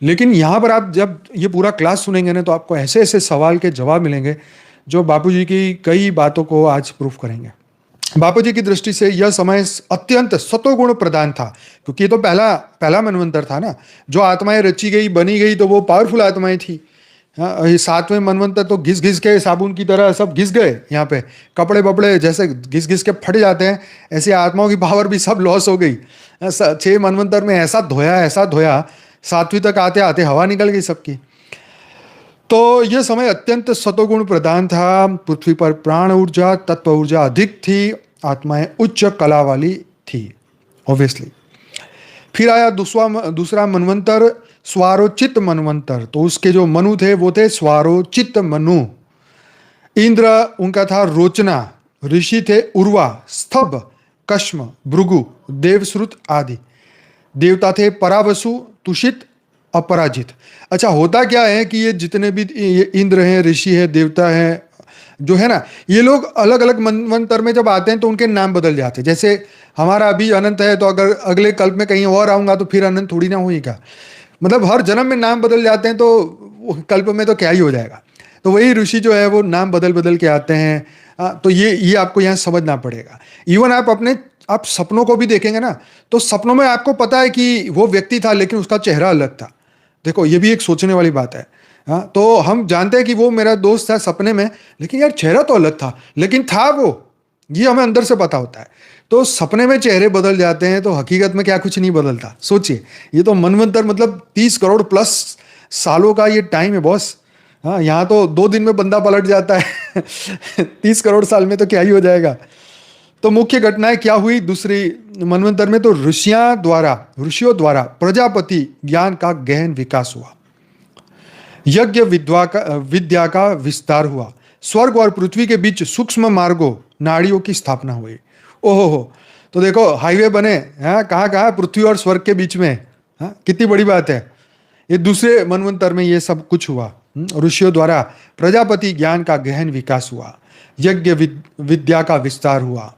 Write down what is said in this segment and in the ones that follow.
लेकिन यहाँ पर आप जब ये पूरा क्लास सुनेंगे ना, तो आपको ऐसे ऐसे सवाल के जवाब मिलेंगे जो बापूजी की कई बातों को आज प्रूफ करेंगे। बापूजी की दृष्टि से यह समय अत्यंत सतोगुण प्रधान था, क्योंकि ये तो पहला पहला मनवंतर था ना। जो आत्माएं रची गई बनी गई तो वो पावरफुल आत्माएं थी। हाँ, ये सातवें मनवंतर तो घिस घिस के साबुन की तरह सब घिस गए। यहाँ पे कपड़े बपड़े जैसे घिस घिस के फट जाते हैं, ऐसे आत्माओं की पावर भी सब लॉस हो गई। 6 मनवंतर में ऐसा धोया, सातवीं तक आते आते हवा निकल गई सबकी। तो यह समय अत्यंत सतोगुण प्रधान था। पृथ्वी पर प्राण ऊर्जा, तत्व ऊर्जा अधिक थी, आत्माएं उच्च कला वाली थी, ऑब्वियसली। फिर आया दूसरा मनवंतर, स्वारोचित मनवंतर। तो उसके जो मनु थे वो थे स्वारोचित मनु। इंद्र उनका था रोचना, ऋषि थे उर्वा, स्तभ, कश्म, भृगु, देवश्रुत आदि। देवता थे परावसु, तुषित, अपराजित। अच्छा, होता क्या है कि ये जितने भी ये इंद्र हैं, ऋषि है, देवता है, जो है ना, ये लोग अलग अलग मनवंतर में जब आते हैं तो उनके नाम बदल जाते हैं। जैसे हमारा अभी अनंत है, तो अगर अगले कल्प में कहीं और आऊंगा तो फिर अनंत थोड़ी ना होगा। मतलब हर जन्म में नाम बदल जाते हैं, तो कल्प में तो क्या ही हो जाएगा। तो वही ऋषि जो है वो नाम बदल बदल के आते हैं। तो ये आपको यहाँ समझना पड़ेगा। इवन आप सपनों को भी देखेंगे ना, तो सपनों में आपको पता है कि वो व्यक्ति था लेकिन उसका चेहरा अलग था। देखो, ये भी एक सोचने वाली बात है। हाँ, तो हम जानते हैं कि वो मेरा दोस्त था सपने में, लेकिन यार चेहरा तो अलग था, लेकिन था वो, ये हमें अंदर से पता होता है। तो सपने में चेहरे बदल जाते हैं, तो हकीकत में क्या कुछ नहीं बदलता। सोचिए, ये तो मनवंतर मतलब 30 करोड़ प्लस सालों का ये टाइम है बॉस। हाँ, यहाँ तो 2 दिन में बंदा पलट जाता है 30 करोड़ साल में तो क्या ही हो जाएगा। तो मुख्य घटनाएं क्या हुई दूसरी मनवंतर में? तो ऋषियों द्वारा प्रजापति ज्ञान का गहन विकास हुआ, यज्ञ विद्या का विस्तार हुआ, स्वर्ग और पृथ्वी के बीच सूक्ष्म मार्गों, नाड़ियों की स्थापना हुई। ओहो हो, तो देखो हाईवे बने हैं कहाँ कहाँ, पृथ्वी और स्वर्ग के बीच में। हाँ, कितनी बड़ी बात है। ये दूसरे मनवंतर में ये सब कुछ हुआ। ऋषियों द्वारा प्रजापति ज्ञान का गहन विकास हुआ, यज्ञ विद्या का विस्तार हुआ।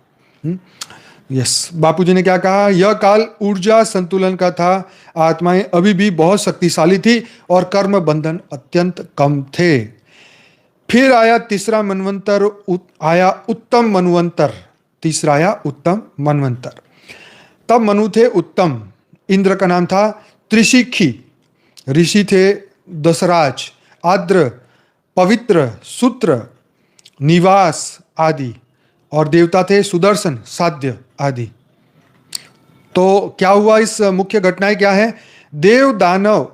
यस, बापूजी ने क्या कहा? यह काल ऊर्जा संतुलन का था, आत्माएं अभी भी बहुत शक्तिशाली थी और कर्म बंधन अत्यंत कम थे। फिर आया तीसरा मनवंतर, आया उत्तम मनवंतर। तीसरा आया उत्तम मनवंतर। तब मनु थे उत्तम, इंद्र का नाम था त्रिशिखी, ऋषि थे दशराज, आद्र, पवित्र, सूत्र, निवास आदि, और देवता थे सुदर्शन, साध्य आदि। तो क्या हुआ? इस मुख्य घटनाएं क्या है? देव दानव